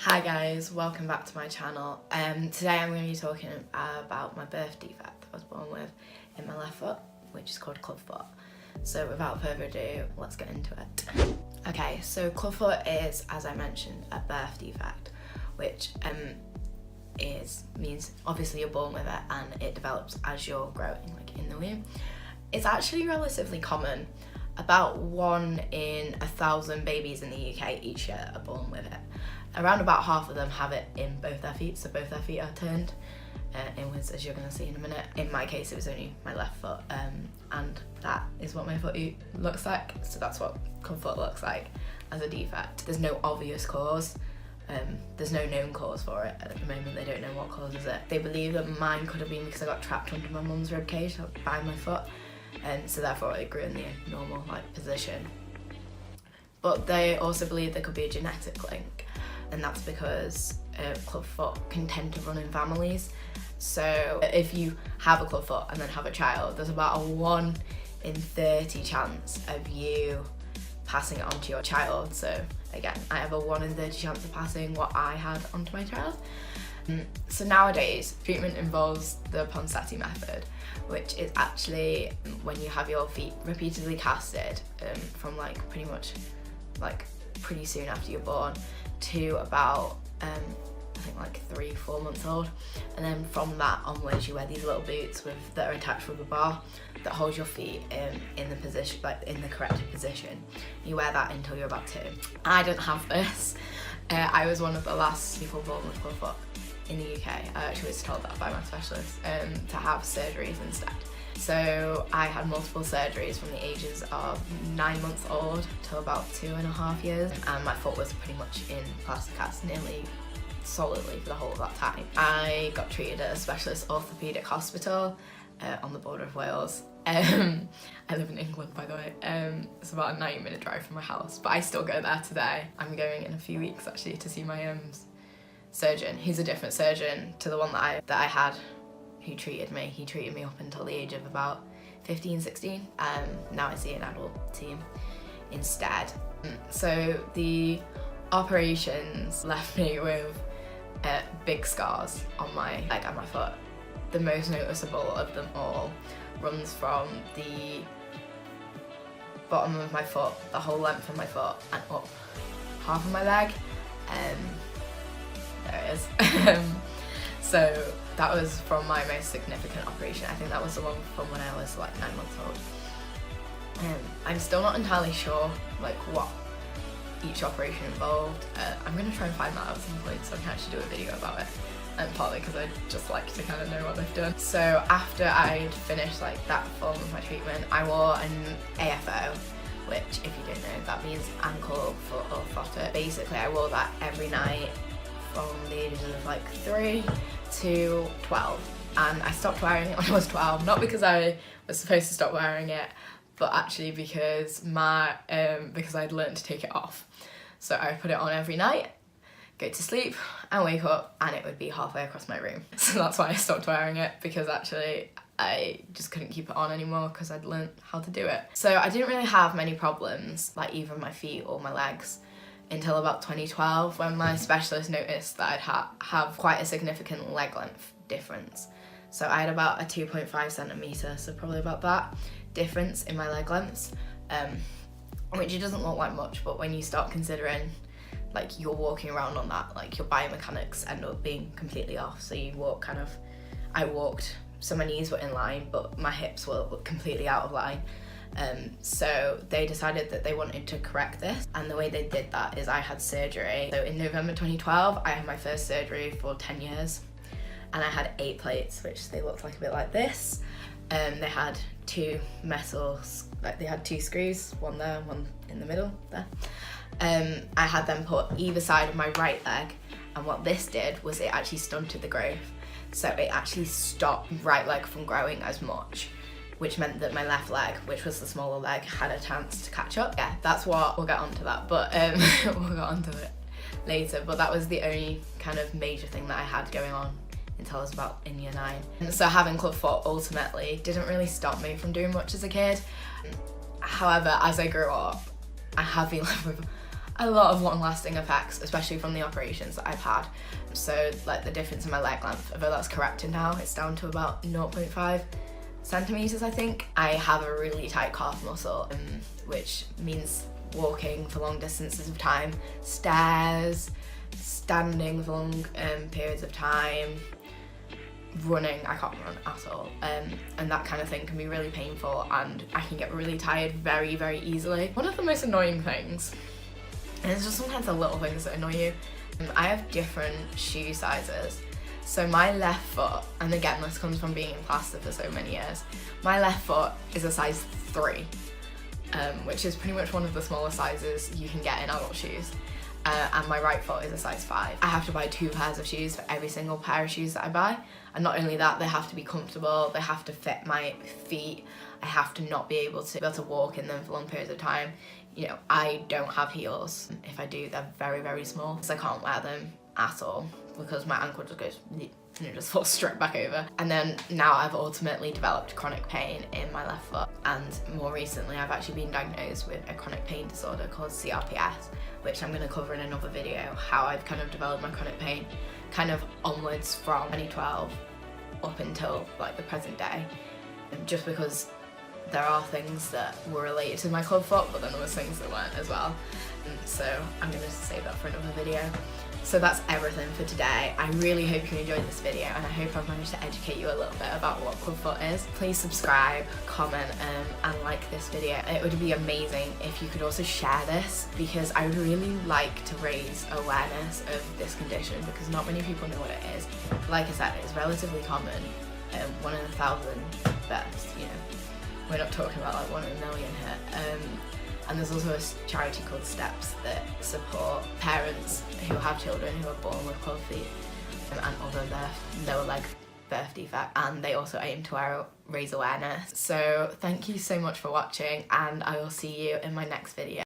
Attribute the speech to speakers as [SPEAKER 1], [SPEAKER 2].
[SPEAKER 1] Hi guys, welcome back to my channel. Today I'm going to be talking about my birth defect I was born with in my left foot, which is called Clubfoot. So without further ado, let's get into it. Okay, so Clubfoot is, as I mentioned, a birth defect, which means obviously you're born with it and it develops as you're growing, like in the womb. It's actually relatively common. About 1 in 1,000 babies in the UK each year are born with it. Around about half of them have it in both their feet, so both their feet are turned inwards, as you're going to see in a minute. In my case, it was only my left foot, and that is what my foot looks like. So that's what Clubfoot looks like as a defect. There's no obvious cause. There's no known cause for it at the moment. They don't know what causes it. They believe that mine could have been because I got trapped under my mum's ribcage by my foot, and so therefore it grew in the normal position. But they also believe there could be a genetic link, and that's because Clubfoot can tend to run in families. So if you have a Clubfoot and then have a child, there's about a 1 in 30 chance of you passing it on to your child. So again, I have a 1 in 30 chance of passing what I had onto my child. So nowadays, treatment involves the Ponseti method, which is actually when you have your feet repeatedly casted from pretty soon after you're born to about I think 3-4 months old, and then from that onwards you wear these little boots that are attached with a bar that hold your feet in the position, in the correct position. You wear that until you're about 2. I didn't have this. I was one of the last people born with Clubfoot in the UK. I actually was told that by my specialist to have surgeries instead. So I had multiple surgeries from the ages of 9 months old till about 2.5 years, and my foot was pretty much in plaster cast nearly solidly for the whole of that time. I got treated at a specialist orthopaedic hospital on the border of Wales. I live in England, by the way. It's about a 90-minute drive from my house, but I still go there today. I'm going in a few weeks actually to see my surgeon. He's a different surgeon to the one that I had who treated me. He treated me up until the age of about 15, 16. Now I see an adult team instead. So the operations left me with big scars on my leg and my foot. The most noticeable of them all runs from the bottom of my foot, the whole length of my foot, and up half of my leg. There it is. So that was from my most significant operation. I think that was the one from when I was 9 months old. I'm still not entirely sure what each operation involved. I'm going to try and find that out at some point so I can actually do a video about it, and partly because I just like to kind of know what they've done. So after I'd finished that form of my treatment, I wore an AFO, which, if you don't know, that means ankle, foot or footer. Basically I wore that every night from the ages of 3 to 12, and I stopped wearing it when I was 12, not because I was supposed to stop wearing it, but actually because I'd learned to take it off. So I would put it on every night, go to sleep and wake up, and it would be halfway across my room. So that's why I stopped wearing it, because actually I just couldn't keep it on anymore because I'd learned how to do it. So I didn't really have many problems, either my feet or my legs, until about 2012, when my specialist noticed that I'd have quite a significant leg length difference. So I had about a 2.5 centimetre, so probably about that difference in my leg lengths, which it doesn't look like much, but when you start considering you're walking around on that, your biomechanics end up being completely off. So you walk I walked, so my knees were in line, but my hips were completely out of line. So they decided that they wanted to correct this, and the way they did that is I had surgery. So in November 2012, I had my first surgery for 10 years, and I had 8 plates, which they looked a bit like this. They had 2 metal, they had 2 screws, one there, one in the middle there. I had them put either side of my right leg, and what this did was it actually stunted the growth. So it actually stopped right leg from growing as much, which meant that my left leg, which was the smaller leg, had a chance to catch up. Yeah, that's what, we'll get onto that, but we'll get onto it later. But that was the only kind of major thing that I had going on until I was about in year 9. And so having Clubfoot ultimately didn't really stop me from doing much as a kid. However, as I grew up, I have been left with a lot of long-lasting effects, especially from the operations that I've had. So like the difference in my leg length, although that's corrected now, it's down to about 0.5 centimeters, I think. I have a really tight calf muscle, which means walking for long distances of time, stairs, standing for long periods of time, running, I can't run at all, and that kind of thing can be really painful, and I can get really tired very, very easily. One of the most annoying things, and it's just sometimes the little things that annoy you, I have different shoe sizes. So my left foot, and again this comes from being in plaster for so many years, my left foot is a size 3, which is pretty much one of the smallest sizes you can get in adult shoes. And my right foot is a size 5. I have to buy 2 pairs of shoes for every single pair of shoes that I buy. And not only that, they have to be comfortable, they have to fit my feet, I have to not be able to walk in them for long periods of time. You know, I don't have heels. If I do, they're very, very small, so I can't wear them at all because my ankle just goes, and it just falls straight back over. And then now I've ultimately developed chronic pain in my left foot, and more recently I've actually been diagnosed with a chronic pain disorder called CRPS, which I'm going to cover in another video, how I've kind of developed my chronic pain kind of onwards from 2012 up until like the present day, just because there are things that were related to my clubfoot, but then there was things that weren't as well. So I'm going to save that for another video. So that's everything for today. I really hope you enjoyed this video, and I hope I've managed to educate you a little bit about what Clubfoot is. Please subscribe, comment, and like this video. It would be amazing if you could also share this, because I would really like to raise awareness of this condition, because not many people know what it is. Like I said, it's relatively common, 1 in 1,000 births, you know. We're not talking about like 1 in a million here. And there's also a charity called Steps that support parents who have children who are born with club feet and other lower leg birth defect, and they also aim to raise awareness. So thank you so much for watching, and I will see you in my next video.